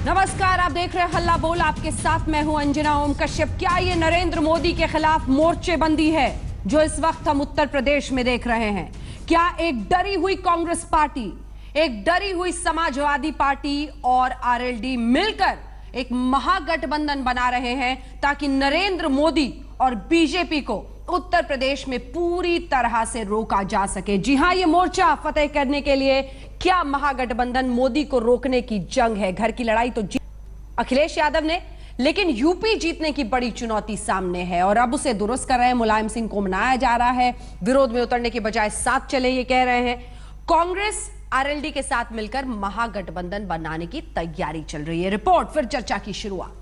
नमस्कार, आप देख रहे हैं हल्ला बोल। आपके साथ मैं हूं अंजना ओम कश्यप। क्या ये नरेंद्र मोदी के खिलाफ मोर्चेबंदी है जो इस वक्त हम उत्तर प्रदेश में देख रहे हैं? क्या एक डरी हुई कांग्रेस पार्टी, एक डरी हुई समाजवादी पार्टी और आरएलडी मिलकर एक महागठबंधन बना रहे हैं ताकि नरेंद्र मोदी और बीजेपी को उत्तर प्रदेश में पूरी तरह से रोका जा सके? जी हां, ये मोर्चा फतेह करने के लिए क्या महागठबंधन मोदी को रोकने की जंग है? घर की लड़ाई तो अखिलेश यादव ने, लेकिन यूपी जीतने की बड़ी चुनौती सामने है और अब उसे दुरुस्त कर रहे हैं। मुलायम सिंह को मनाया जा रहा है, विरोध में उतरने के बजाय साथ चले ये कह रहे हैं। कांग्रेस आरएलडी के साथ मिलकर महागठबंधन बनाने की तैयारी चल रही है। रिपोर्ट, फिर चर्चा की शुरुआत।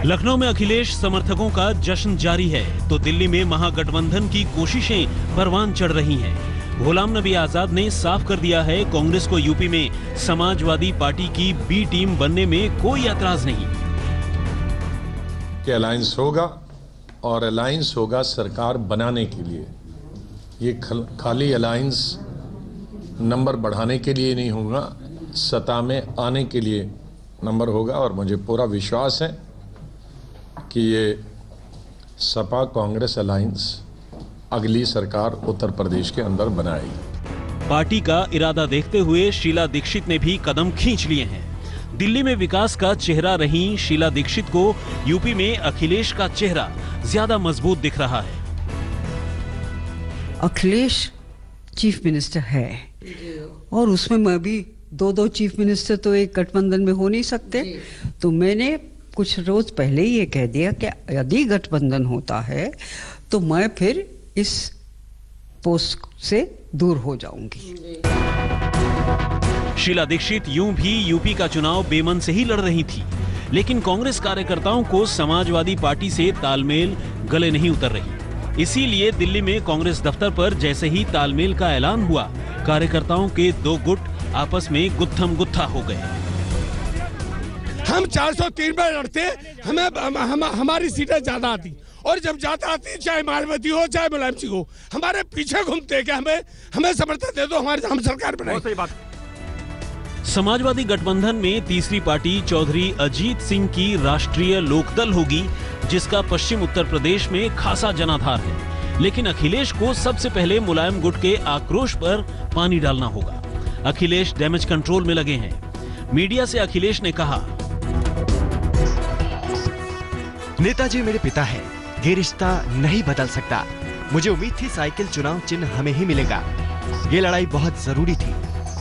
लखनऊ में अखिलेश समर्थकों का जश्न जारी है तो दिल्ली में महागठबंधन की कोशिशें परवान चढ़ रही हैं। गुलाम नबी आजाद ने साफ कर दिया है, कांग्रेस को यूपी में समाजवादी पार्टी की बी टीम बनने में कोई ऐतराज नहीं। कि अलायंस होगा और अलायंस होगा सरकार बनाने के लिए। ये खाली अलायंस नंबर बढ़ाने के लिए नहीं होगा, सत्ता में आने के लिए नंबर होगा। और मुझे पूरा विश्वास है कि ये सपा कांग्रेस अलायंस अगली सरकार उत्तर प्रदेश के अंदर बनाएगी। पार्टी का इरादा देखते हुए शीला दीक्षित ने भी कदम खींच लिए हैं। दिल्ली में विकास का चेहरा रही शीला दीक्षित को यूपी में अखिलेश का चेहरा ज्यादा मजबूत दिख रहा है। अखिलेश चीफ मिनिस्टर है और उसमें मैं भी दो चीफ मिनिस्टर तो एक गठबंधन में हो नहीं सकते, तो मैंने कुछ रोज पहले ही ये कह दिया कि यदि गठबंधन होता है तो मैं फिर इस पोस्ट से दूर हो जाऊंगी। शीला दीक्षित यूं भी यूपी का चुनाव बेमन से ही लड़ रही थी, लेकिन कांग्रेस कार्यकर्ताओं को समाजवादी पार्टी से तालमेल गले नहीं उतर रही। इसीलिए दिल्ली में कांग्रेस दफ्तर पर जैसे ही तालमेल का ऐलान हुआ, कार्यकर्ताओं के दो गुट आपस में गुत्थम गुत्था हो गए। हम 403 में लड़ते, हमारी सीटें ज्यादा आती और जब ज्यादा आती, चाहे मायावती हो चाहे मुलायम सिंह हो, हमारे पीछे घूमते कि हमें समर्थन दे दो, हम सरकार बनाएंगे। समाजवादी गठबंधन में तीसरी पार्टी चौधरी अजीत सिंह की राष्ट्रीय लोकदल होगी, जिसका पश्चिम उत्तर प्रदेश में खासा जनाधार है। लेकिन अखिलेश को सबसे पहले मुलायम गुट के आक्रोश पर पानी डालना होगा। अखिलेश डैमेज कंट्रोल में लगे हैं। मीडिया से अखिलेश ने कहा, नेताजी मेरे पिता हैं, ये रिश्ता नहीं बदल सकता। मुझे उम्मीद थी साइकिल चुनाव चिन्ह हमें ही मिलेगा। ये लड़ाई बहुत जरूरी थी।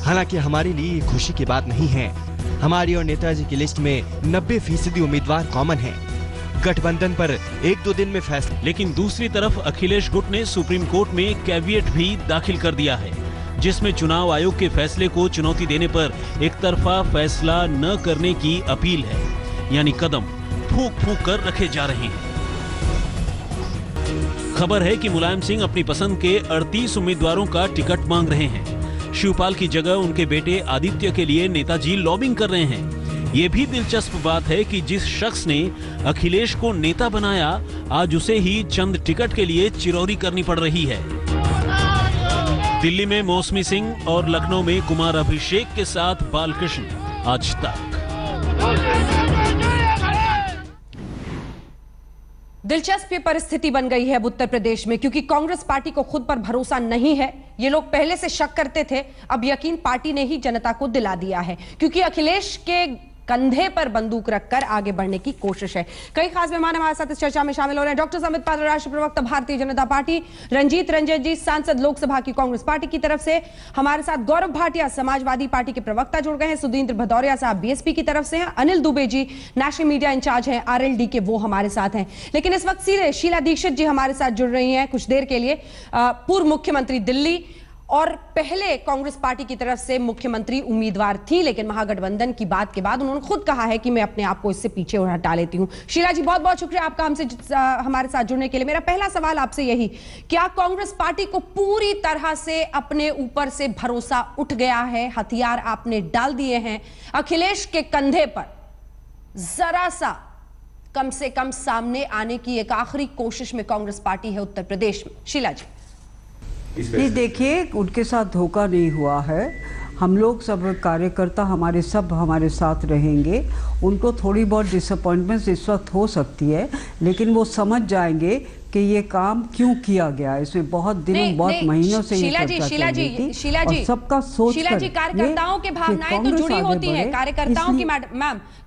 हालांकि हमारे लिए ये खुशी की बात नहीं है। हमारी और नेताजी की लिस्ट में 90% उम्मीदवार कॉमन हैं। गठबंधन पर 1-2 दिन में फैसला। लेकिन दूसरी तरफ अखिलेश गुट ने सुप्रीम कोर्ट में कैविएट भी दाखिल कर दिया है, जिसमें चुनाव आयोग के फैसले को चुनौती देने पर एक तरफा फैसला न करने की अपील है। यानी कदम फूंक फूंक कर रखे जा रहे हैं। खबर है कि मुलायम सिंह अपनी पसंद के 38 उम्मीदवारों का टिकट मांग रहे हैं। शिवपाल की जगह उनके बेटे आदित्य के लिए नेताजी लॉबिंग कर रहे हैं। ये भी दिलचस्प बात है कि जिस शख्स ने अखिलेश को नेता बनाया, आज उसे ही चंद टिकट के लिए चिरौरी करनी पड़ रही है। दिल्ली में मौसमी सिंह और लखनऊ में कुमार अभिषेक के साथ बालकृष्ण। आज तक। दिलचस्प परिस्थिति बन गई है अब उत्तर प्रदेश में, क्योंकि कांग्रेस पार्टी को खुद पर भरोसा नहीं है। ये लोग पहले से शक करते थे, अब यकीन पार्टी ने ही जनता को दिला दिया है, क्योंकि अखिलेश के कंधे पर बंदूक रखकर आगे बढ़ने की कोशिश है। कई खास मेहमान हमारे साथ इस चर्चा में शामिल हो रहे हैं। डॉक्टर अमित पात्रा, राष्ट्रीय प्रवक्ता भारतीय जनता पार्टी, रंजीत रंजन जी, सांसद लोकसभा की कांग्रेस पार्टी की तरफ से। हमारे साथ गौरव भाटिया, समाजवादी पार्टी के प्रवक्ता जुड़ गए हैं। सुधींद्र भदौरिया साहब बीएसपी की तरफ से हैं। Anil Dubey ji national media in charge हैं आरएलडी के, वो हमारे साथ हैं। लेकिन इस वक्त सीधे शीला दीक्षित जी हमारे साथ जुड़ रही हैं कुछ देर के लिए। पूर्व मुख्यमंत्री दिल्ली और पहले कांग्रेस पार्टी की तरफ से मुख्यमंत्री उम्मीदवार थी, लेकिन महागठबंधन की बात के बाद उन्होंने खुद कहा है कि मैं अपने आप को इससे पीछे हटा लेती हूं। शीला जी, बहुत बहुत शुक्रिया आपका हमसे हमारे साथ जुड़ने के लिए। मेरा पहला सवाल आपसे यही, क्या कांग्रेस पार्टी को पूरी तरह से अपने ऊपर से भरोसा उठ गया है? हथियार आपने डाल दिए हैं, अखिलेश के कंधे पर जरा सा कम से कम सामने आने की एक आखिरी कोशिश में कांग्रेस पार्टी है उत्तर प्रदेश में। शीला जी, ये देखिए, उनके साथ धोखा नहीं हुआ है। हम लोग सब कार्यकर्ता हमारे साथ रहेंगे। उनको थोड़ी बहुत डिसअपॉइंटमेंट्स इस वक्त हो सकती है, लेकिन वो समझ जाएंगे कि ये काम क्यों किया गया। इसमें बहुत दिनों बहुत महीनों से ये चर्चा चल रही थी और सबका सोच शीला जी, कार्यकर्ताओं की भावनाएं तो जुड़ी होती हैं,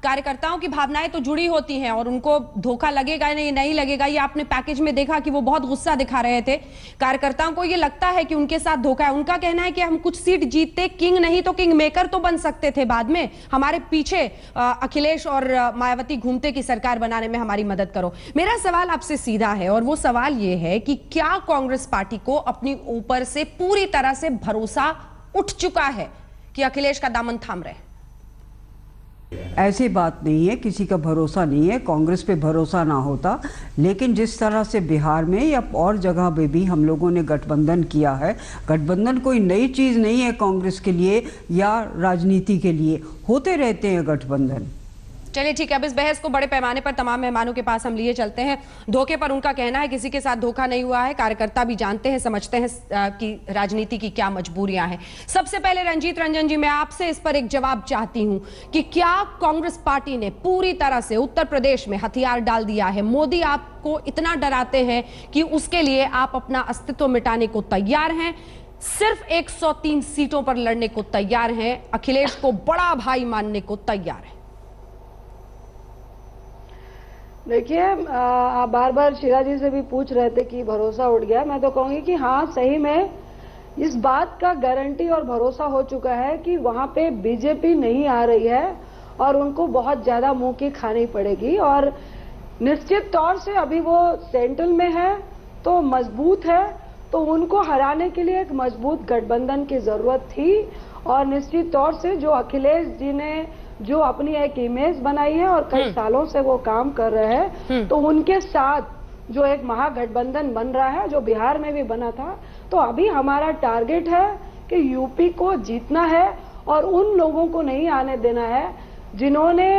कार्यकर्ताओं की भावनाएं तो जुड़ी होती हैं और उनको धोखा लगेगा नहीं लगेगा, ये आपने पैकेज में देखा कि वो बहुत गुस्सा दिखा रहे थे। कार्यकर्ताओं को ये लगता है कि उनके साथ धोखा है। उनका कहना है कि हम कुछ सीट जीतते, किंग नहीं तो किंग मेकर तो बन सकते थे बाद में, हमारे पीछे अखिलेश और मायावती घूमते की सरकार बनाने में हमारी मदद करो। मेरा सवाल आपसे सीधा है और वो सवाल ये है कि क्या कांग्रेस पार्टी को अपनी ऊपर से पूरी तरह से भरोसा उठ चुका है कि अखिलेश का दामन थाम रहे? ऐसी बात नहीं है, किसी का भरोसा नहीं है। कांग्रेस पे भरोसा ना होता, लेकिन जिस तरह से बिहार में या और जगह पे भी हम लोगों ने गठबंधन किया है, गठबंधन कोई नई चीज़ नहीं है कांग्रेस के लिए या राजनीति के लिए, होते रहते हैं गठबंधन। चलिए ठीक है, अब इस बहस को बड़े पैमाने पर तमाम मेहमानों के पास हम लिए चलते हैं। धोखे पर उनका कहना है किसी के साथ धोखा नहीं हुआ है, कार्यकर्ता भी जानते हैं, समझते हैं कि राजनीति की क्या मजबूरियां हैं। सबसे पहले रंजीत रंजन जी, मैं आपसे इस पर एक जवाब चाहती हूं कि क्या कांग्रेस पार्टी ने पूरी तरह से उत्तर प्रदेश में हथियार डाल दिया है? मोदी आपको इतना डराते हैं कि उसके लिए आप अपना अस्तित्व मिटाने को तैयार हैं, सिर्फ 103 सीटों पर लड़ने को तैयार हैं, अखिलेश को बड़ा भाई मानने को तैयार है? देखिए, आप बार बार शीला जी से भी पूछ रहे थे कि भरोसा उठ गया। मैं तो कहूंगी कि हाँ, सही में इस बात का गारंटी और भरोसा हो चुका है कि वहां पे बीजेपी नहीं आ रही है और उनको बहुत ज्यादा मुंह की खानी पड़ेगी। और निश्चित तौर से अभी वो सेंट्रल में है तो मजबूत है, तो उनको हराने के लिए एक मजबूत गठबंधन की जरूरत थी। और निश्चित तौर से जो अखिलेश जी ने जो अपनी एक इमेज बनाई है और कई सालों से वो काम कर रहे हैं, तो उनके साथ जो एक महागठबंधन बन रहा है, जो बिहार में भी बना था, तो अभी हमारा टारगेट है कि यूपी को जीतना है और उन लोगों को नहीं आने देना है जिन्होंने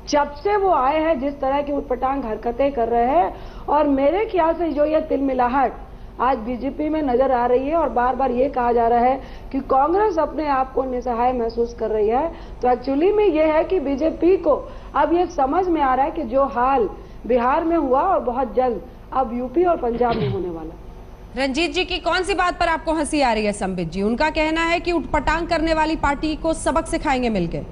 जब से वो आए हैं जिस तरह की उटपटांग हरकतें कर रहे हैं। और मेरे ख्याल से जो ये तिलमिलाहट आज बीजेपी में नजर आ रही है और बार बार ये कहा जा रहा है कि कांग्रेस अपने आप को निसहाय महसूस कर रही है, तो एक्चुअली में ये है कि बीजेपी को अब ये समझ में आ रहा है कि जो हाल बिहार में हुआ और बहुत जल्द अब यूपी और पंजाब में होने वाला। रंजीत जी की कौन सी बात पर आपको हंसी आ रही है? संबित जी, उनका कहना है कि उटपटांग करने वाली पार्टी को सबक सिखाएंगे मिलकर।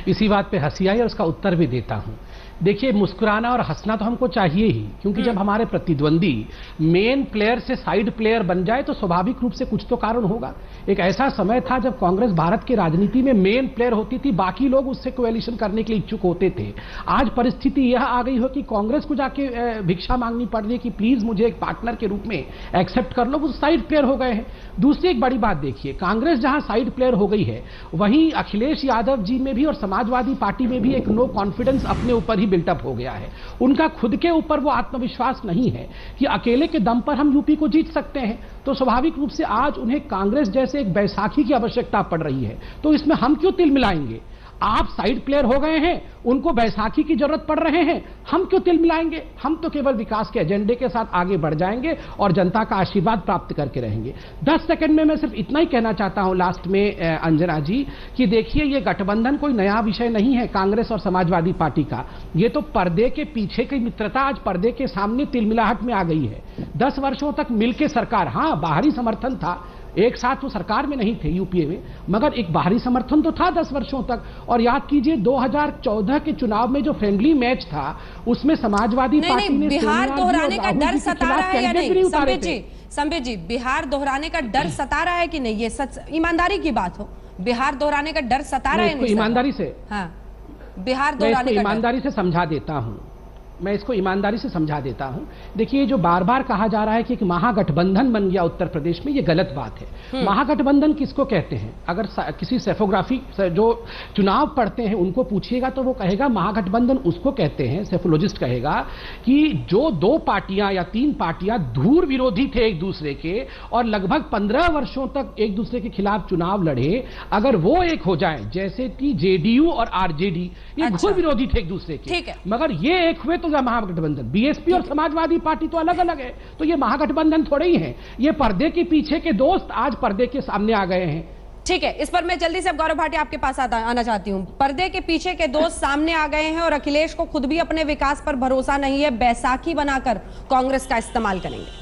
इसी बात पे हंसी आई और उसका उत्तर भी देता हूं। देखिए, मुस्कुराना और हंसना तो हमको चाहिए ही, क्योंकि जब हमारे प्रतिद्वंदी मेन प्लेयर से साइड प्लेयर बन जाए तो स्वाभाविक रूप से कुछ तो कारण होगा। एक ऐसा समय था जब कांग्रेस भारत की राजनीति में मेन प्लेयर होती थी, बाकी लोग उससे कोएलिशन करने के लिए इच्छुक होते थे। आज परिस्थिति यह आ गई हो कि कांग्रेस को जाके भिक्षा मांगनी पड़ रही है कि प्लीज मुझे एक पार्टनर के रूप में एक्सेप्ट कर लो, वो साइड प्लेयर हो गए हैं। दूसरी एक बड़ी बात देखिए, कांग्रेस जहां साइड प्लेयर हो गई है, वहीं अखिलेश यादव जी में भी और समाजवादी पार्टी में भी एक नो कॉन्फिडेंस अपने ऊपर ही बिल्टअप हो गया है। उनका खुद के ऊपर वो आत्मविश्वास नहीं है कि अकेले के दम पर हम यूपी को जीत सकते हैं। तो स्वाभाविक रूप से आज उन्हें कांग्रेस जैसे एक बैसाखी की आवश्यकता पड़ रही है। तो इसमें हम क्यों तिल मिलाएंगे? आप साइड प्लेयर हो गए हैं, उनको बैसाखी की जरूरत पड़ रहे हैं, हम क्यों तिल मिलाएंगे? हम तो केवल विकास के एजेंडे के साथ आगे बढ़ जाएंगे और जनता का आशीर्वाद प्राप्त करके रहेंगे। 10 सेकंड में मैं सिर्फ इतना ही कहना चाहता हूं लास्ट में अंजना जी, कि देखिए, ये गठबंधन कोई नया विषय नहीं है कांग्रेस और समाजवादी पार्टी का। ये तो पर्दे के पीछे की मित्रता आज पर्दे के सामने तिलमिलाहट में आ गई है। 10 वर्षों तक मिलकर सरकार, हाँ बाहरी समर्थन था, एक साथ तो सरकार में नहीं थे यूपीए में, मगर एक बाहरी समर्थन तो था 10 वर्षों तक। और याद कीजिए 2014 के चुनाव में जो फ्रेंडली मैच था उसमें समाजवादी पार्टी ने बिहार दोहराने का डर सता रहा है या नहीं? संबित जी, बिहार दोहराने का डर सता रहा है कि नहीं? ये सच ईमानदारी की बात हो, बिहार दोहराने का डर सता रहा है? ईमानदारी से, हाँ, बिहार दोहराने का ईमानदारी से समझा देता हूं। मैं इसको ईमानदारी से समझा देता हूं। देखिए, जो बार बार कहा जा रहा है कि एक महागठबंधन बन गया उत्तर प्रदेश में, ये गलत बात है। महागठबंधन किसको कहते हैं? अगर किसी सेफोग्राफी जो चुनाव पढ़ते हैं उनको पूछिएगा तो वो कहेगा महागठबंधन उसको कहते हैं, सेफोलॉजिस्ट कहेगा कि जो दो पार्टियां या तीन पार्टियां धूर विरोधी थे एक दूसरे के और लगभग 15 वर्षों तक एक दूसरे के खिलाफ चुनाव लड़े, अगर वो एक हो जाए, जैसे कि जेडीयू और आरजेडी, ये घोर विरोधी थे एक दूसरे के, ठीक है, मगर ये एक हुए तो महागठबंधन। बीएसपी और समाजवादी पार्टी तो अलग अलग है, तो ये महागठबंधन थोड़े ही है। ये पर्दे के पीछे के दोस्त आज पर्दे के सामने आ गए हैं। ठीक है, इस पर मैं जल्दी से अब गौरव भाटिया आपके पास आना चाहती हूं। पर्दे के पीछे के दोस्त सामने आ गए हैं और अखिलेश को खुद भी अपने विकास पर भरोसा नहीं है, बैसाखी बनाकर कांग्रेस का इस्तेमाल करेंगे।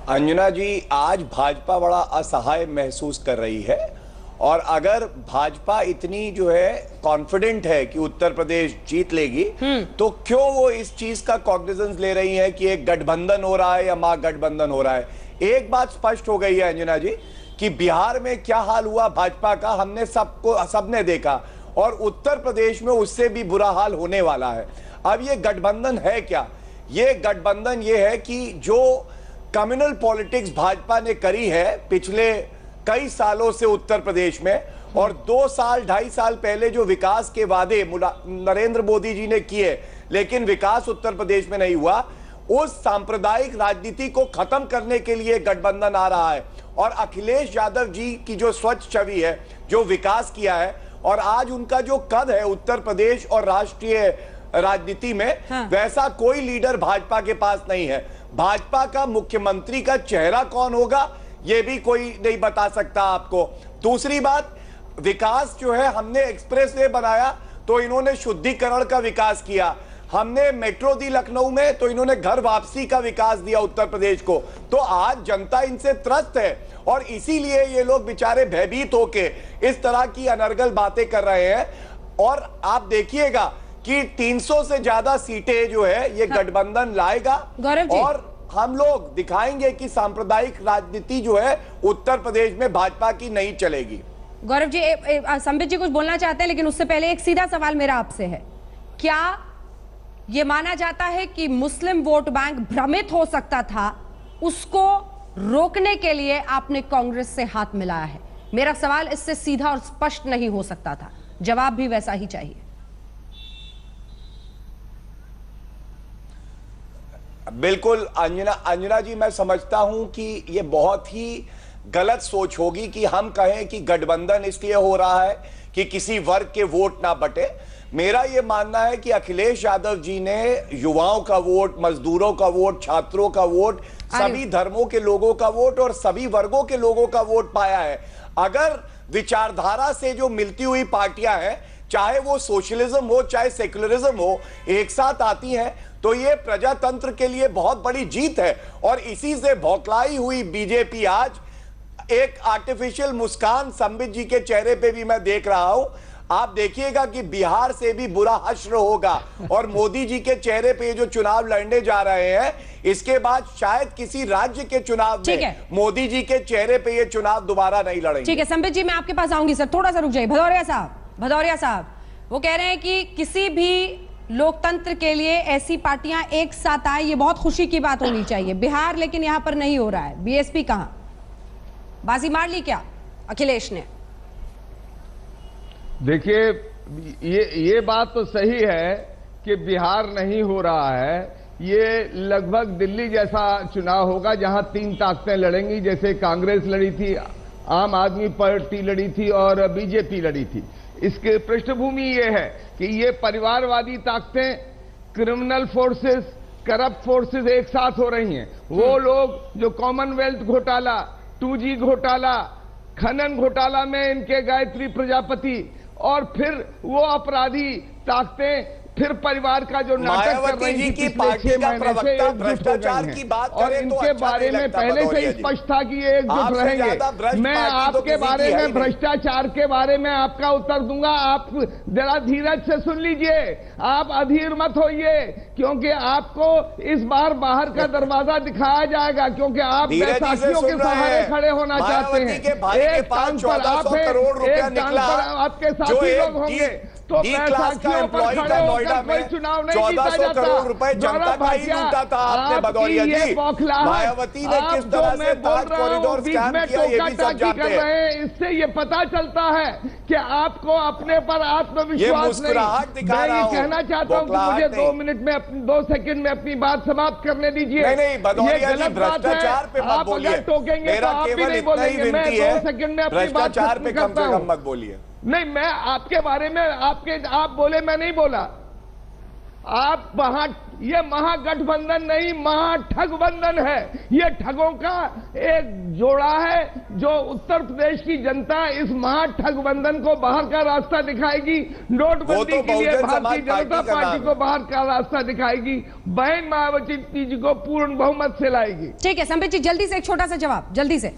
अंजना जी, आज भाजपा बड़ा असहाय महसूस कर रही है और अगर भाजपा इतनी जो है कॉन्फिडेंट है कि उत्तर प्रदेश जीत लेगी, तो क्यों वो इस चीज का कॉग्निजेंस ले रही है कि एक गठबंधन हो रहा है या महागठबंधन हो रहा है? एक बात स्पष्ट हो गई है अंजना जी कि बिहार में क्या हाल हुआ भाजपा का, हमने सबने देखा, और उत्तर प्रदेश में उससे भी बुरा हाल होने वाला है। अब ये गठबंधन है क्या? ये गठबंधन ये है कि जो कम्युनल पॉलिटिक्स भाजपा ने करी है पिछले कई सालों से उत्तर प्रदेश में, और 2-2.5 साल पहले जो विकास के वादे नरेंद्र मोदी जी ने किए लेकिन विकास उत्तर प्रदेश में नहीं हुआ, उस सांप्रदायिक राजनीति को खत्म करने के लिए गठबंधन आ रहा है। और अखिलेश यादव जी की जो स्वच्छ छवि है, जो विकास किया है, और आज उनका जो कद है उत्तर प्रदेश और राष्ट्रीय राजनीति में, वैसा कोई लीडर भाजपा के पास नहीं है। भाजपा का मुख्यमंत्री का चेहरा कौन होगा ये भी कोई नहीं बता सकता आपको। दूसरी बात, विकास जो है, हमने एक्सप्रेसवे बनाया तो इन्होंने शुद्धिकरण का विकास किया, हमने मेट्रो दी लखनऊ में तो इन्होंने घर वापसी का विकास दिया उत्तर प्रदेश को। तो आज जनता इनसे त्रस्त है और इसीलिए ये लोग बेचारे भयभीत होके इस तरह की अनर्गल बातें कर रहे हैं। और आप देखिएगा कि 300 से ज्यादा सीटें जो है ये गठबंधन लाएगा और हम लोग दिखाएंगे कि सांप्रदायिक राजनीति जो है उत्तर प्रदेश में भाजपा की नहीं चलेगी। गौरव जी, संबित जी कुछ बोलना चाहते हैं, लेकिन उससे पहले एक सीधा सवाल मेरा आपसे है, क्या यह माना जाता है कि मुस्लिम वोट बैंक भ्रमित हो सकता था, उसको रोकने के लिए आपने कांग्रेस से हाथ मिलाया है? मेरा सवाल इससे सीधा और स्पष्ट नहीं हो सकता था, जवाब भी वैसा ही चाहिए। बिल्कुल अंजना जी, मैं समझता हूं कि ये बहुत ही गलत सोच होगी कि हम कहें कि गठबंधन इसलिए हो रहा है कि किसी वर्ग के वोट ना बटे। मेरा ये मानना है कि अखिलेश यादव जी ने युवाओं का वोट, मजदूरों का वोट, छात्रों का वोट, सभी धर्मों के लोगों का वोट और सभी वर्गों के लोगों का वोट पाया है। अगर विचारधारा से जो मिलती हुई पार्टियां हैं, चाहे वो सोशलिज्म हो चाहे सेक्युलरिज्म हो, एक साथ आती हैं, तो ये प्रजातंत्र के लिए बहुत बड़ी जीत है। और इसी से बौखलाई हुई बीजेपी आज एक आर्टिफिशियल मुस्कान संबित जी के चेहरे पे भी मैं देख रहा हूं। आप देखिएगा कि बिहार से भी बुरा हश्र होगा और मोदी जी के चेहरे पे जो चुनाव लड़ने जा रहे हैं, इसके बाद शायद किसी राज्य के चुनाव में मोदी जी के चेहरे पे ये चुनाव दोबारा नहीं लड़ेंगे। ठीक है संबित जी, मैं आपके पास आऊंगी सर, थोड़ा सा रुक जाइए। भदौरिया साहब वो कह रहे हैं कि किसी भी लोकतंत्र के लिए ऐसी पार्टियां एक साथ आए, ये बहुत खुशी की बात होनी चाहिए। बिहार लेकिन यहां पर नहीं हो रहा है। बीएसपी कहां, बाजी मार ली क्या अखिलेश ने? देखिए, ये बात तो सही है कि बिहार नहीं हो रहा है। ये लगभग दिल्ली जैसा चुनाव होगा जहां 3 ताकतें लड़ेंगी, जैसे कांग्रेस लड़ी थी, आम आदमी पार्टी लड़ी थी और बीजेपी लड़ी थी। इसके पृष्ठभूमि ये है कि ये परिवारवादी ताकतें, क्रिमिनल फोर्सेस, करप्ट फोर्सेस एक साथ हो रही हैं। वो लोग जो कॉमनवेल्थ घोटाला, 2G घोटाला, खनन घोटाला में इनके गायत्री प्रजापति, और फिर वो अपराधी ताकतें फिर परिवार का जो नाटक कर मायावती रही जी थी की पिछले पार्टी 6 का महीने से प्रवक्ता एकजुट हो भ्रष्टाचार गई की हैं। बात और करे तो इनके अच्छा बारे नहीं में लगता पहले से भदौरिया ही जी। स्पष्ट था कि ये एकजुट आपसे ज्यादा भ्रष्ट रहेंगे। मैं पार्टी तो आपके किसी बारे की है में ही नहीं। भ्रष्टाचार के बारे में आपका उत्तर दूंगा, आप जरा धीरज से सुन लीजिए, आप अधीर मत होइए, क्योंकि आपको इस बार बाहर का दरवाजा दिखाया जाएगा, क्योंकि आप धीरज जी से बैसाखियों के सुन रहे सहारे हैं। खड़े होना चाहते मायावती हैं। के भाई के एक पास टांग पर 1400 आप हैं, करोड़ रुपया एक टांग निकला, पर आपके जो साथी एक लोग होंगे, तो डी क्लास का बैसाखियों पर एम्प्लॉय खड़े का नोएडा होकर कोई में चुनाव नहीं जीता 1400 जाता। करोड़ रुपए जनता गौरव का ही भाटिया, लूटा था आपने आपकी भदौरिया ये जी। बौखलाहट, मायावती ने आप किस जो तरह मैं से बोल ताज रहा हूं, कॉरिडोर बीच स्कैम में किया ये भी सब टोका-टाकी जानते कर रहे हैं। हैं, इससे ये पता चलता है कि आपको अपने पर ये आत्मविश्वास मुस्कुराहट नहीं। दिखा मैं रहा ये हूं, कहना चाहता हूं कि मुझे बौखलाहट 2 नहीं। मिनट में 2 सेकंड में अपनी बात समाप्त करने दीजिए। नहीं, भदौरिया ये जी, गलत बात है। भ्रष्टाचार पे मत आप बोलिए। अगर टोकेंगे तो मेरा आप भी केवल नहीं इतना ही बोलेंगे। मैं विनती 2 है, सेकंड में अपनी बात भ्रष्टाचार खत्म पे कम करता से हूं। कम मत बोलिए। नहीं, मैं आपके बारे में आप बोले, मैं नहीं बोला। आप ये महागठबंधन नहीं, महाठगबंधन है। ये ठगों का एक जोड़ा है, जो उत्तर प्रदेश की जनता इस महाठगबंधन को बाहर का रास्ता दिखाएगी। नोटबंदी के लिए भारतीय जनता पार्टी को बाहर का रास्ता दिखाएगी। बहन मायावती जी को पूर्ण बहुमत से लाएगी। ठीक है संबित जी, जल्दी से एक छोटा सा जवाब, जल्दी से।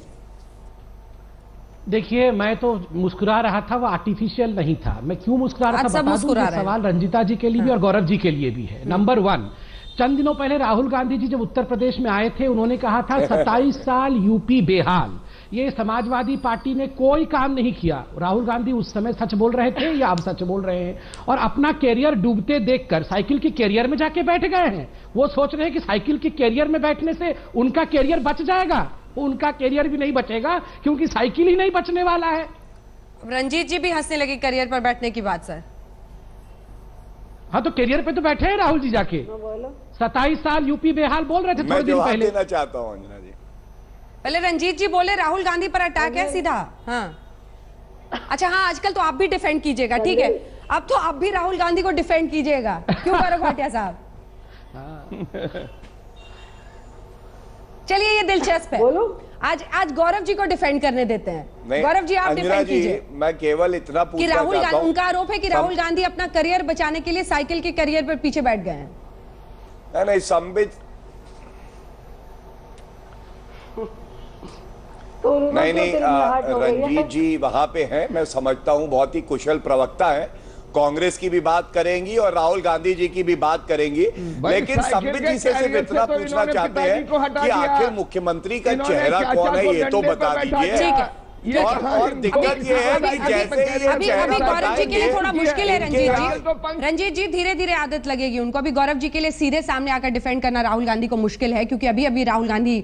देखिए, मैं तो मुस्कुरा रहा था, वो आर्टिफिशियल नहीं था। मैं क्यों मुस्कुरा रहा था बता दूं, ये सवाल रंजीता जी के लिए भी और गौरव जी के लिए भी है। नंबर 1, चंद दिनों पहले राहुल गांधी जी जब उत्तर प्रदेश में आए थे, उन्होंने कहा था 27 साल यूपी बेहाल। ये समाजवादी पार्टी ने कोई काम नहीं किया। राहुल गांधी उस समय सच बोल रहे थे या अब सच बोल रहे हैं? और अपना कैरियर डूबते देखकर साइकिल के कैरियर में जाके बैठ गए हैं। वो सोच रहे हैं कि साइकिल के कैरियर में बैठने से उनका कैरियर बच जाएगा। उनका कैरियर भी नहीं बचेगा, क्योंकि साइकिल ही नहीं बचने वाला है। रंजीत जी भी हंसने लगे करियर पर बैठने की बात सर। हाँ, तो कैरियर पे तो बैठे हैं राहुल जी जाके। 27 साल यूपी बेहाल बोल रहे थे थोड़े दिन पहले। देना चाहता हूं अंजना जी। पहले रंजीत जी बोले राहुल गांधी पर अटैक है सीधा। हाँ, अच्छा, हाँ, आजकल तो आप भी डिफेंड कीजिएगा, ठीक है? अब तो आप भी राहुल गांधी को डिफेंड कीजिएगा, क्यों गौरव भाटिया साहब? चलिए, ये दिलचस्प है। बोलो। आज गौरव जी को डिफेंड करने देते हैं। गौरव जी, आप डिफेंड कीजिए। मैं केवल इतना पूछना कि राहुल चाहता गांधी, हूं, उनका आरोप है कि राहुल गांधी अपना करियर बचाने के लिए साइकिल के करियर पर पीछे बैठ गए हैं। नहीं, संबित नहीं, रंजीत जी वहां पे हैं, मैं समझता हूं, बहुत ही कुशल प्रवक्ता है। कांग्रेस की भी बात करेंगी और राहुल गांधी जी की भी बात करेंगी, लेकिन संबित जी से सिर्फ इतना पूछना चाहते हैं कि आखिर मुख्यमंत्री का चेहरा कौन है, ये तो बता दीजिए। ठीक है, और दिक्कत ये है कि जैसे ही अभी गौरव जी के लिए थोड़ा मुश्किल है रंजीत जी धीरे धीरे आदत लगेगी उनको। अभी गौरव जी के लिए सीधे सामने आकर डिफेंड करना राहुल गांधी को मुश्किल है, क्योंकि अभी राहुल गांधी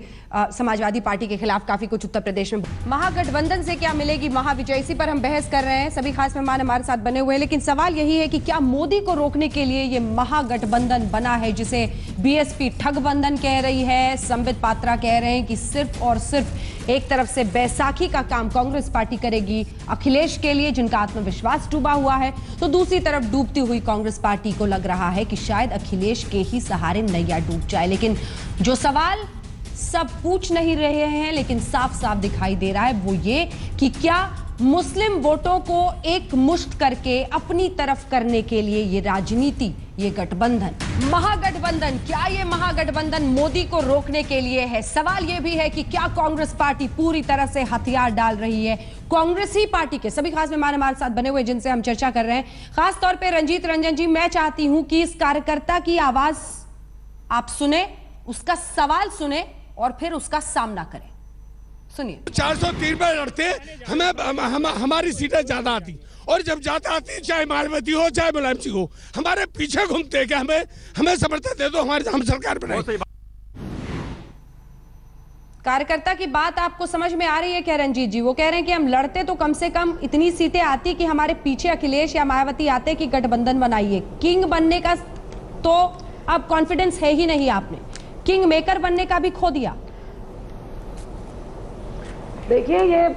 समाजवादी पार्टी के खिलाफ काफी कुछ उत्तर प्रदेश में। महागठबंधन से क्या मिलेगी महाविजय, इसी पर हम बहस कर रहे हैं। सभी खास मेहमान हमारे साथ बने हुए हैं, लेकिन सवाल यही है कि क्या मोदी को रोकने के लिए ये महागठबंधन बना है, जिसे बीएसपी ठगबंधन कह रही है। संबित पात्रा कह रहे हैं कि सिर्फ और सिर्फ एक तरफ से बैसाखी का काम कांग्रेस पार्टी करेगी अखिलेश के लिए, जिनका आत्मविश्वास डूबा हुआ है, तो दूसरी तरफ डूबती हुई कांग्रेस पार्टी को लग रहा है कि शायद अखिलेश के ही सहारे नैया डूब जाए। लेकिन जो सवाल सब पूछ नहीं रहे हैं लेकिन साफ साफ दिखाई दे रहा है, वो ये कि क्या मुस्लिम वोटों को एक मुश्त करके अपनी तरफ करने के लिए ये राजनीति, ये गठबंधन, महागठबंधन, क्या ये महागठबंधन मोदी को रोकने के लिए है? सवाल ये भी है कि क्या कांग्रेस पार्टी पूरी तरह से हथियार डाल रही है? कांग्रेस ही पार्टी के सभी खास मेहमान हमारे साथ बने हुए जिनसे हम चर्चा कर रहे हैं, खास तौर पे रंजीत रंजन जी, मैं चाहती हूं कि इस कार्यकर्ता की आवाज आप सुने, उसका सवाल सुने और फिर उसका सामना करें। सुनिए। 403 में लड़ते हमारी सीटें ज्यादा आती, और जब ज्यादा आती, चाहे मायावती हो चाहे मुलायम सिंह हो, हमारे पीछे घूमते कि हमें समर्थन दे दो, हम सरकार बनाएंगे। कार्यकर्ता की बात आपको समझ में आ रही है क्या रंजीत जी? वो कह रहे हैं कि हम लड़ते तो कम से कम इतनी सीटें आती कि हमारे पीछे अखिलेश या मायावती आते कि गठबंधन बनाइए। किंग बनने का तो अब कॉन्फिडेंस है ही नहीं, आपने किंग मेकर बनने का भी खो दिया। देखिए, ये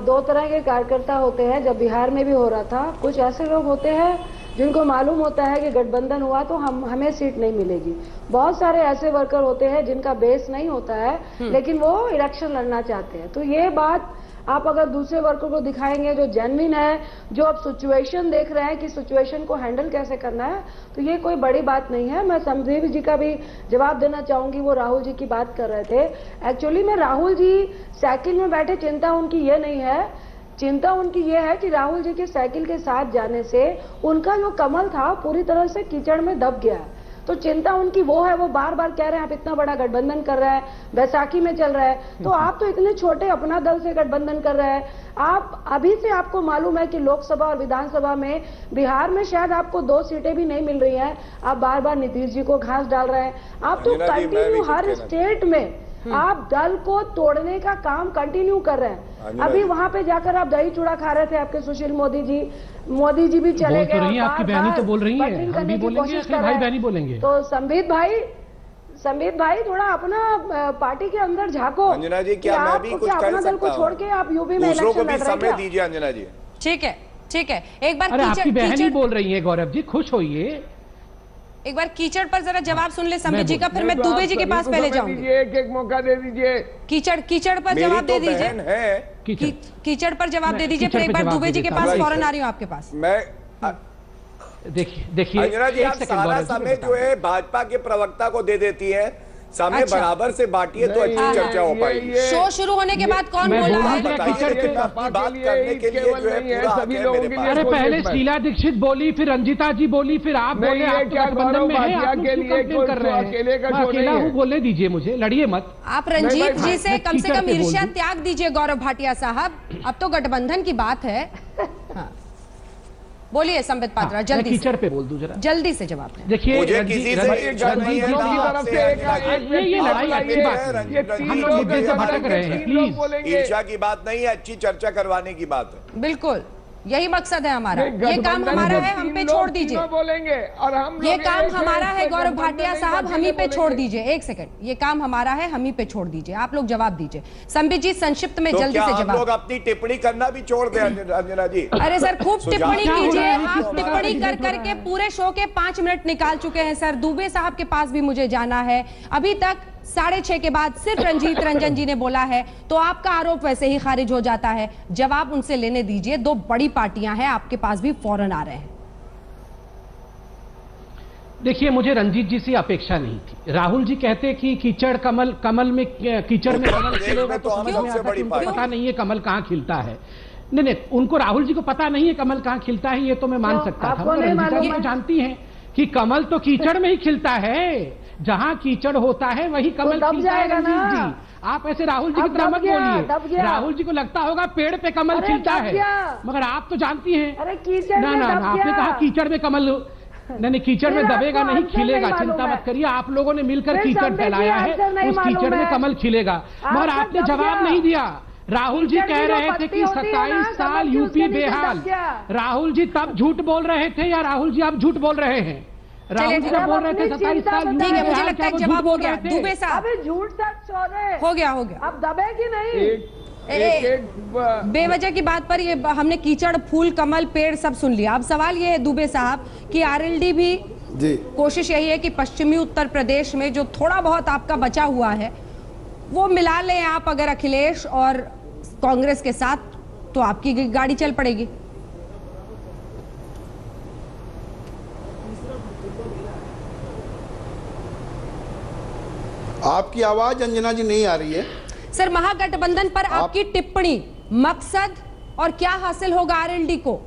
2 तरह के कार्यकर्ता होते हैं। जब बिहार में भी हो रहा था, कुछ ऐसे लोग होते हैं जिनको मालूम होता है कि गठबंधन हुआ तो हमें सीट नहीं मिलेगी। बहुत सारे ऐसे वर्कर होते हैं जिनका बेस नहीं होता है, लेकिन वो इलेक्शन लड़ना चाहते हैं। तो ये बात आप अगर दूसरे वर्कर को दिखाएंगे जो जेन्युइन है, जो अब सिचुएशन देख रहे हैं कि सिचुएशन को हैंडल कैसे करना है, तो ये कोई बड़ी बात नहीं है। मैं संदीप जी का भी जवाब देना चाहूंगी। वो राहुल जी की बात कर रहे थे। एक्चुअली में राहुल जी साइकिल में बैठे, चिंता उनकी ये नहीं है। चिंता उनकी ये है कि राहुल जी के साइकिल के साथ जाने से उनका जो कमल था पूरी तरह से कीचड़ में दब गया है। तो चिंता उनकी वो है। वो बार बार कह रहे हैं आप इतना बड़ा गठबंधन कर रहे हैं, बैसाखी में चल रहा है, तो आप तो इतने छोटे अपना दल से गठबंधन कर रहे हैं। आप अभी से आपको मालूम है कि लोकसभा और विधानसभा में बिहार में शायद आपको 2 सीटें भी नहीं मिल रही हैं। आप बार बार नीतीश जी को घास डाल रहे हैं। आप तो कंटिन्यू हर स्टेट में आप दल को तोड़ने का काम कंटिन्यू कर रहे हैं। अभी वहां पे जाकर आप दही चूड़ा खा रहे थे, आपके सुशील मोदी जी भी चले गए। रही आपकी बहनी तो बोल रही है, हम भी बोलेंगे, भाई बहनी बोलेंगे। तो संबित भाई थोड़ा अपना पार्टी के अंदर झांको। अंजना जी, क्या मैं भी कुछ कर अपना दल को सकता छोड़ हूं? के आप यूपी में दूसरों को इलेक्शन भी लड़ रहे समय हैं। दीजिए अंजना जी। ठीक है, एक बार अरे आपकी बहनी कीचड़ बोल रही है गौरव जी, खुश होइए। एक बार कीचड़ पर जरा जवाब सुन ले संबित जी का, फिर मैं दुबे जी के पास पहले जाऊंगी। एक एक मौका दे दीजिए। कीचड़ पर जवाब दे दीजिए। कीचड़ पर जवाब दे दीजिए, फिर एक बार दुबे जी के पास फौरन आ रही हूँ आपके पास। मैं देखिए अंजना जी, आप सारा समय जो है भाजपा के प्रवक्ता को दे देती है। समय अच्छा। बराबर से बांटिए तो अच्छी चर्चा हो पाएगी। शो शुरू होने के बाद कौन बोल रहा है? बात करने के लिए जो है पूरा हक है मेरे पास। अरे पहले शीला दीक्षित बोली, फिर रंजीता जी बोली, फिर आप बोले। आप तो गठबंधन में हैं, आप लोग क्यों कंप्लेन कर रहे हैं? मैं अकेला हूँ, बोलने दीजिए मुझे, लड़िए मत। आप रंजीत जी से कम से कम कीचड़ पे बोल ईर्ष्या दूं। त्याग दीजिए गौरव भाटिया साहब। अब तो गठबंधन की बात है। हाँ। बोलिए संबित पात्रा, जल्दी से। कीचड़ पे बोल दूं जरा, जल्दी से जवाब दें। देखिए मुझे किसी से ईर्ष्या नहीं है, ये लड़ाई अच्छी बात है। हम लोग मुद्दे से भटक रहे हैं, प्लीज। ईर्ष्या की बात नहीं है, अच्छी चर्चा करवाने की बात है। बिल्कुल यही मकसद है हमारा। ये काम हमारा है, हम पे छोड़ दीजिए। बोलेंगे और हम ये काम हमारा है गौरव भाटिया साहब, हम ही पे छोड़ दीजिए। एक सेकंड, ये काम हमारा है, हम ही पे छोड़ दीजिए। आप लोग जवाब दीजिए। संबित जी संक्षिप्त में जल्दी से हम लोग जवाब। अपनी टिप्पणी करना भी छोड़ दें अंजना जी? अरे सर खूब टिप्पणी क्या हो कीजिए। रहा है? आप टिप्पणी कर करके पूरे शो के 5 मिनट निकाल चुके हैं सर। दुबे साहब के पास भी मुझे जाना है। अभी तक 6:30 के बाद सिर्फ रंजीत रंजन जी ने बोला है, तो आपका आरोप वैसे ही खारिज हो जाता है। जवाब उनसे लेने दीजिए। 2 बड़ी पार्टियां हैं, आपके पास भी फौरन आ रहे हैं। देखिए, मुझे रंजीत जी से अपेक्षा नहीं थी। राहुल जी कहते कि कीचड़ कमल में कीचड़ में कमल खिलेगा, तो समझ में आता कि उनको पता नहीं है कमल कहाँ खिलता है। नहीं, उनको राहुल जी को पता नहीं है कमल कहाँ खिलता है, ये तो मैं मान सकता था। रंजीता जी तो जानती हैं कि कमल तो कीचड़ में ही खिलता है। जहां कीचड़ होता है वही कमल खिलता है। रंजीत जी, आप ऐसे राहुल जी की तरह मत बोलिए। राहुल जी को लगता होगा पेड़ पे कमल खिलता है, मगर आप तो जानती हैं। ना, आपने कहा कीचड़ में कमल नहीं, कीचड़ में दबेगा नहीं, खिलेगा। चिंता मत करिए, आप लोगों ने मिलकर कीचड़ फैलाया है, उस कीचड़ में कमल खिलेगा। मगर आपने जवाब नहीं दिया। राहुल जी कह रहे थे कि 27 साल यूपी बेहाल। राहुल जी तब झूठ बोल रहे थे या राहुल जी आप झूठ बोल रहे हैं? राहुल जी बोल रहे थे 27 साल यूपी ठीक है, मुझे बेहाल, लगता क्या है वो जवाब झूठ हो बोल गया। रहे थे? दुबे साहब अभी झूठ सच सौदे हो गया। अब दबेगी नहीं। बेवजह की बात पर ये हमने कीचड़, फूल, कमल, पेड़ सब सुन लिया। अब सवाल ये है दुबे साहब कि आरएलडी भी कोशिश यही है कि पश्चिमी उत्तर प्रदेश में जो थोड़ा बहुत आपका बचा हुआ है वो मिला लें आप अगर अखिलेश और कांग्रेस के साथ, तो आपकी गाड़ी चल पड़ेगी। आपकी आवाज अंजना जी नहीं आ रही है सर। महागठबंधन पर आपकी टिप्पणी, मकसद और क्या हासिल होगा आरएलडी को?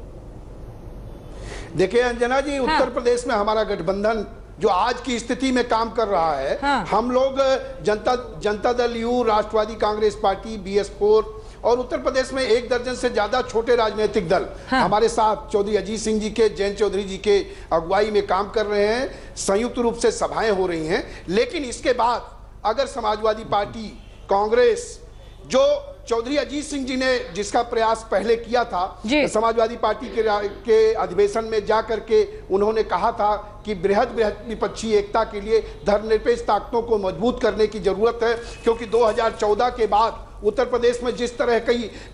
देखिए अंजना जी, उत्तर प्रदेश में हमारा गठबंधन जो आज की स्थिति में काम कर रहा है, हम लोग Janata Dal you, Rashtravadi Congress party, BS4 और उत्तर प्रदेश में 1 दर्जन से ज्यादा छोटे राजनीतिक दल हमारे साथ चौधरी अजीत सिंह जी के, जयंत चौधरी जी के अगुवाई में काम कर रहे हैं। संयुक्त रूप से सभाएं हो रही हैं। लेकिन इसके बाद अगर समाजवादी पार्टी, कांग्रेस, जो चौधरी अजीत सिंह जी ने जिसका प्रयास पहले किया था, समाजवादी पार्टी के अधिवेशन में जाकर के उन्होंने कहा था कि बृहद विपक्षी एकता के लिए धर्मनिरपेक्ष ताकतों को मजबूत करने की जरूरत है, क्योंकि 2014 के बाद उत्तर प्रदेश में जिस तरह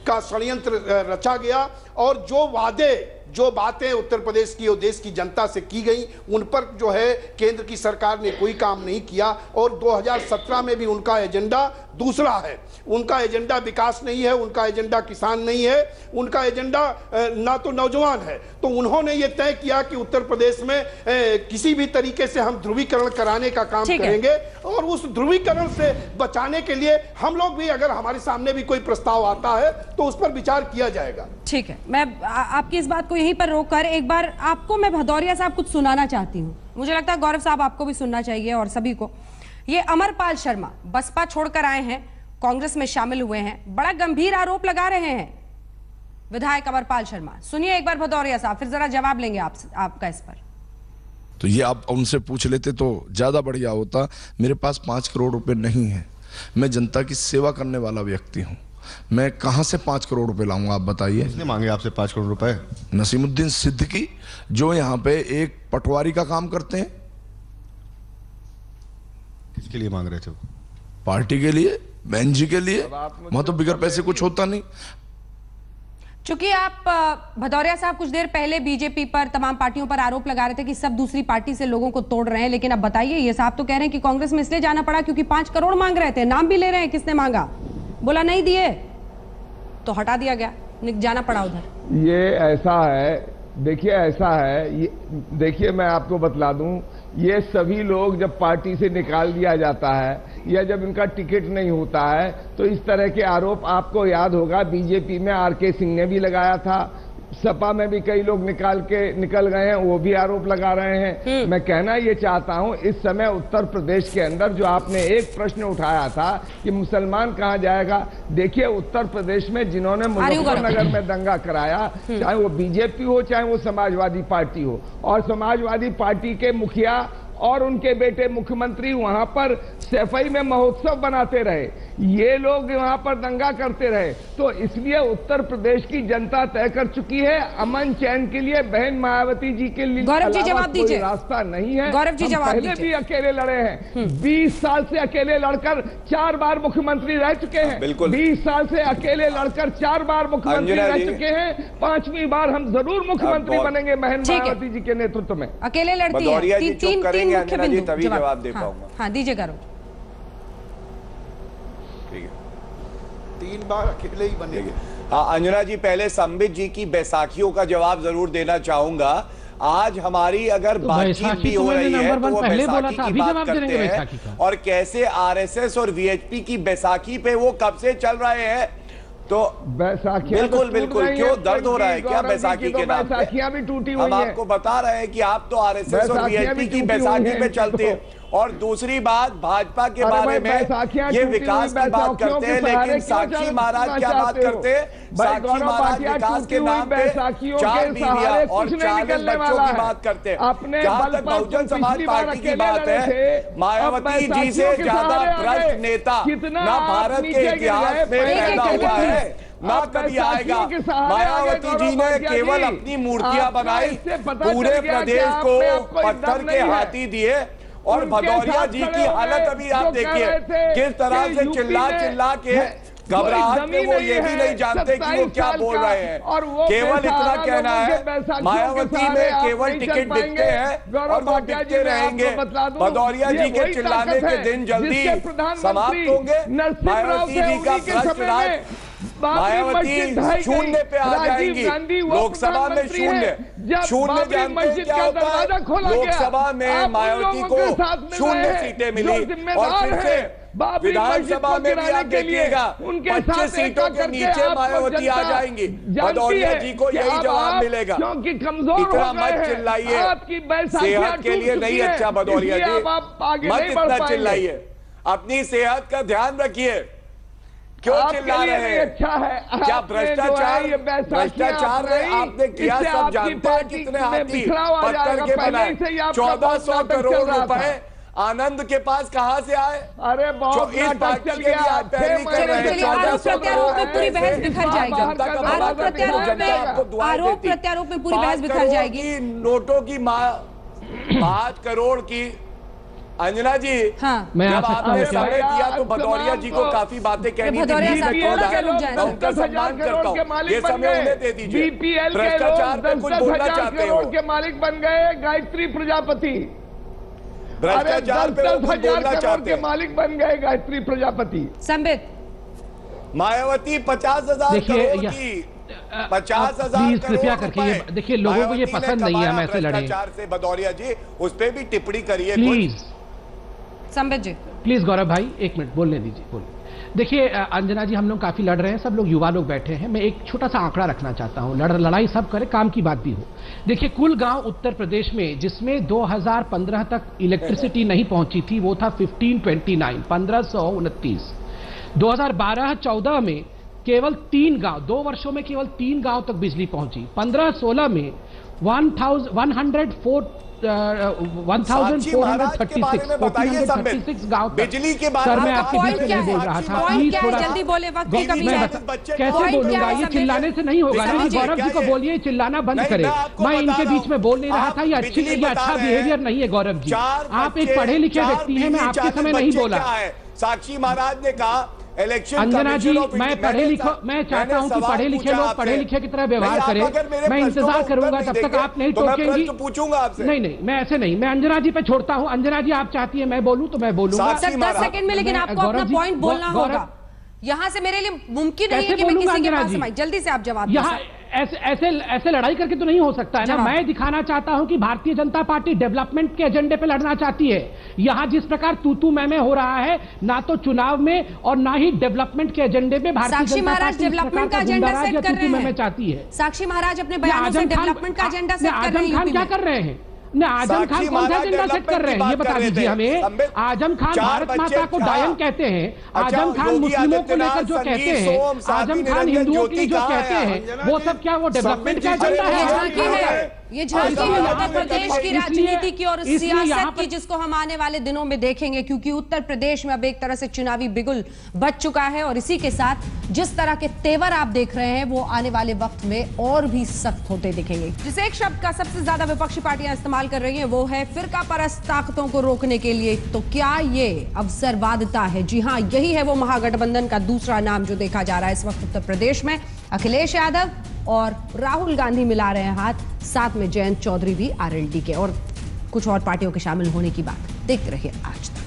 का षड्यंत्र रचा गया और जो वादे जो बातें उत्तर प्रदेश की और देश की जनता से की गई उन पर जो है केंद्र की सरकार ने कोई काम नहीं किया। और 2017 में भी उनका एजेंडा दूसरा है। उनका एजेंडा विकास नहीं है, उनका एजेंडा किसान नहीं है, उनका एजेंडा ना तो नौजवान है। तो उन्होंने ये तय किया कि उत्तर प्रदेश में किसी भी तरीके से हम ध्रुवीकरण कराने का काम करेंगे और उस ध्रुवीकरण से बचाने के लिए हम लोग भी, अगर हमारे सामने भी कोई प्रस्ताव आता है तो उस पर विचार किया जाएगा। ठीक है, मैं आपकी इस बात को यहीं पर रोककर एक बार आपको मैं भदौरिया साहब कुछ सुनाना चाहती हूँ। मुझे लगता है गौरव साहब आपको भी सुनना चाहिए और सभी को। ये अमरपाल शर्मा बसपा छोड़कर आए हैं, कांग्रेस में शामिल हुए हैं, बड़ा गंभीर आरोप लगा रहे हैं विधायक अमरपाल शर्मा। सुनिए एक बार भदौरिया साहब, फिर जरा जवाब लेंगे आपका इस पर। तो ये आप उनसे पूछ लेते तो ज्यादा बढ़िया होता। मेरे पास 5 करोड़ रुपए नहीं है। मैं जनता की सेवा करने वाला व्यक्ति हूँ। मैं कहां से 5 करोड़ रुपए लाऊंगा, आप बताइए। किसने मांगे आपसे 5 करोड़ रुपए? नसीमुद्दीन सिद्दीकी, जो यहाँ पे एक पटवारी का काम करते हैं। किसके लिए मांग रहे थे? पार्टी के लिए, बहन जी के लिए। वहां तो बिगर पैसे कुछ होता नहीं। चूंकि आप भदौरिया साहब कुछ देर पहले बीजेपी पर, तमाम पार्टियों पर आरोप लगा रहे थे कि सब दूसरी पार्टी से लोगों को तोड़ रहे हैं, लेकिन अब बताइए, ये साहब तो कह रहे हैं कि कांग्रेस में इसलिए जाना पड़ा क्योंकि 5 करोड़ मांग रहे थे। नाम भी ले रहे हैं किसने मांगा, बोला नहीं दिए तो हटा दिया गया, जाना पड़ा उधर। ये ऐसा है, देखिए ऐसा है, देखिए मैं आपको बतला दूं, ये सभी लोग जब पार्टी से निकाल दिया जाता है या जब इनका टिकट नहीं होता है तो इस तरह के आरोप, आपको याद होगा बीजेपी में आरके सिंह ने भी लगाया था, सपा में भी कई लोग निकल गए हैं, वो भी आरोप लगा रहे हैं। मैं कहना ये चाहता हूं, इस समय उत्तर प्रदेश के अंदर जो आपने एक प्रश्न उठाया था कि मुसलमान कहां जाएगा, देखिए उत्तर प्रदेश में जिन्होंने मुजफ्फरनगर में दंगा कराया, चाहे वो बीजेपी हो चाहे वो समाजवादी पार्टी हो, और समाजवादी पार्टी के मुखिया और उनके बेटे मुख्यमंत्री वहां पर सफाई में महोत्सव बनाते रहे, ये लोग वहां पर दंगा करते रहे। तो इसलिए उत्तर प्रदेश की जनता तय कर चुकी है, अमन चैन के लिए बहन मायावती जी के लिए गौरव जी जवाब दीजिए, रास्ता नहीं है। गौरव जी जवाब पहले भी अकेले लड़े हैं, 20 साल से अकेले लड़कर 4 बार मुख्यमंत्री रह चुके हैं। 20 साल से अकेले लड़कर 4 बार मुख्यमंत्री रह चुके हैं, 5वीं बार हम जरूर मुख्यमंत्री बनेंगे बहन मायावती जी के नेतृत्व में। अकेले लड़ती है, तीन मुख्य बिंदु, तभी जवाब दे पाऊंगा। हाँ दीजिए गौरव। ठीक है, 3 बार अकेले ही बनेंगे। हाँ अंजना जी, पहले संबित जी की बैसाखियों का जवाब जरूर देना चाहूंगा। आज हमारी अगर बातचीत भी हो रही है तो वो बैसाखी की बात करते हैं और कैसे आरएसएस और वीएचपी की बैसाखी पे वो कब से चल रहे हैं। तो बैसाखी बिल्कुल क्यों दर्द हो रहा है क्या बैसाखी के नाम पे? बैसाखियां भी टूटी हुई हम आपको बता रहे हैं कि आप तो आरएसएस और वीएचपी की बैसाखी पे चलते हैं। और दूसरी बात, भाजपा के बारे में ये विकास की बात करते हैं, लेकिन साक्षी महाराज क्या बात करते हैं? साक्षी महाराज विकास के नाम पे 4 बीवियां और 40 बच्चों की बात करते हैं। जहां तक बहुजन समाज पार्टी की बात है, मायावती जी से ज्यादा भ्रष्ट नेता ना भारत के इतिहास में पैदा हुआ है ना कभी आएगा। मायावती जी ने केवल अपनी मूर्तियां बनाई, पूरे प्रदेश को पत्थर के हाथी दिए। और भदौरिया जी की हालत अभी आप देखिए, किस तरह से चिल्ला के घबराहट में वो ये भी नहीं जानते कि वो क्या बोल रहे हैं। केवल इतना कहना है, मायावती में केवल टिकट दिखते हैं और वो दिखते रहेंगे। भदौरिया जी के चिल्लाने के दिन जल्दी समाप्त होंगे। मायावती जी का भ्रष्ट राज, मायावती शून्य पे आ जाएंगी। लोकसभा में शून्य जानते हैं क्या होता है? लोकसभा में मायावती को 0 सीटें मिली और फिर से विधानसभा में भी आप देखिएगा 25 सीटों के नीचे मायावती आ जाएंगी। भदौरिया जी को यही जवाब मिलेगा। इतना मत चिल्लाइए, सेहत के लिए नहीं अच्छा भदौरिया जी, मत इतना चिल्लाइए, अपनी सेहत का ध्यान रखिए। क्यों चिल्ला रहे हैं? अच्छा है क्या भ्रष्टाचार है आपने किया? सब जानते हैं कितने हाथी पत्थर के बनाए। 1400 करोड़ रुपए आनंद के पास कहां से आए? अरे बहुत इस पार्टी के लिए आप पैरवी कर रहे हैं। आरोप प्रत्यारोप में पूरी बहस बिखर जाएगी। आरोप प्रत्यारोप में पूरी बहस बिखर जाएगी। नोटों की 5 करोड़ की अंजना जी, हाँ। मैं आ जब सकता आपने हूँ क्या? समय दिया तो भदौरिया जी को काफी बातें कहनी थी। भदौरिया साहब, थोड़ा सा रुक जाए। मैं उनका सम्मान करता हूँ, ये समय उन्हें दे दीजिए। बीपीएल के भ्रष्टाचार लोग पे 10-10 कुछ बोलना हजार चाहते करोड़ हो? के मालिक बन गए गायत्री प्रजापति। भ्रष्टाचार पे वो कुछ 10,000 बोलना करोड़ चाहते के हैं। मालिक बन गए गायत्री प्रजापति। संबित, मायावती 50,000 देखिए, करोड़ की 50,000 प्लीज कृपया करोड़ करके ये रुपए देखिए, लोगों को ये मायावती ने पसंद नहीं है हम कमाया ऐसे लड़े। भ्रष्टाचार से। भदौरिया जी, उस पे भी टिप्पणी करिए कुछ। प्लीज संबित जी, प्लीज गौरव भाई, एक मिनट बोलने दीजिए, बोलिए। देखिए अंजना जी, हम लोग काफी लड़ रहे हैं, सब लोग युवा लोग बैठे हैं। मैं एक छोटा सा आंकड़ा रखना चाहता हूं, लड़ाई सब करे, काम की बात भी हो। देखिए, कुल गांव उत्तर प्रदेश में जिसमें 2015 तक इलेक्ट्रिसिटी नहीं पहुंची थी, वो था 1529। 2012-14 में केवल 3 गांव, 2 वर्षों में केवल 3 गांव तक बिजली पहुंची। 15-16 में 1436 गांव तक। बिजली के बारे सर, में मैं आपके बीच में नहीं बोल रहा था, प्लीज थोड़ा जल्दी बोले, वक्त की कमी है। कैसे बोलूंगा? ये चिल्लाने से नहीं होगा ना। गौरव जी को बोलिए चिल्लाना बंद करे। मैं इनके बीच में बोल नहीं रहा था, ये अच्छी ये अच्छा बिहेवियर नहीं है। गौरव जी, आप एक पढ़े लिखे व्यक्ति हैं, मैं आपके समय नहीं बोला। साक्षी महाराज ने कहा इलेक्शन। अंजना जी, मैं पढ़े लिखो, मैं चाहता हूं कि पढ़े लिखे लोग पढ़े लिखे की तरह व्यवहार करें। मैं इंतजार करूंगा जब तक आप नहीं टोकेंगी। पूछूंगा आपसे। नहीं, मैं ऐसे नहीं, मैं अंजना जी पे छोड़ता हूं। अंजना जी, आप चाहती है मैं बोलूं तो मैं बोलूंगा। 10 सेकंड में, लेकिन आपको अपना पॉइंट बोलना होगा। यहाँ से मेरे लिए मुमकिन नहीं है कि मैं किसी के पास समाई। जल्दी से आप जवाब यहाँ ऐसे लड़ाई करके तो नहीं हो सकता है ना। मैं दिखाना चाहता हूं कि भारतीय जनता पार्टी डेवलपमेंट के एजेंडे पे लड़ना चाहती है। यहाँ जिस प्रकार तू मैं हो रहा है, ना तो चुनाव में और ना ही डेवलपमेंट के एजेंडे में भारतीय जनता पार्टी डेवलपमेंट का एजेंडा सेट कर रहे हैं। चाहती है। साक्षी महाराज अपने बयानों से डेवलपमेंट का एजेंडा सेट कर रहे हैं। आजम खान क्या कर रहे हैं? आजम खान कौन सा एजेंडा सेट कर रहे हैं, ये बता दीजिए हमें। आजम खान भारत माता को डायन कहते हैं। आजम खान मुस्लिमों को लेकर जो कहते हैं, आजम खान हिंदुओं के लिए जो कहते हैं, वो सब क्या वो डेवलपमेंट का एजेंडा है? ये झांकी है उत्तर प्रदेश की राजनीति की और सियासत की, जिसको हम आने वाले दिनों में देखेंगे, क्योंकि उत्तर प्रदेश में अब एक तरह से चुनावी बिगुल बच चुका है। और इसी के साथ जिस तरह के तेवर आप देख रहे हैं, वो आने वाले वक्त में और भी सख्त होते दिखेंगे। जिस एक शब्द का सबसे ज्यादा विपक्षी पार्टियां इस्तेमाल कर रही हैं, वो है फिरका परस्त ताकतों को रोकने के लिए। तो क्या ये अवसरवादिता है? जी हाँ, यही है वो महागठबंधन का दूसरा नाम जो देखा जा रहा है इस वक्त उत्तर प्रदेश में। अखिलेश यादव और राहुल गांधी मिला रहे हैं हाथ, साथ में जयंत चौधरी भी आरएलडी के, और कुछ और पार्टियों के शामिल होने की बात। देखते रहिए आज तक।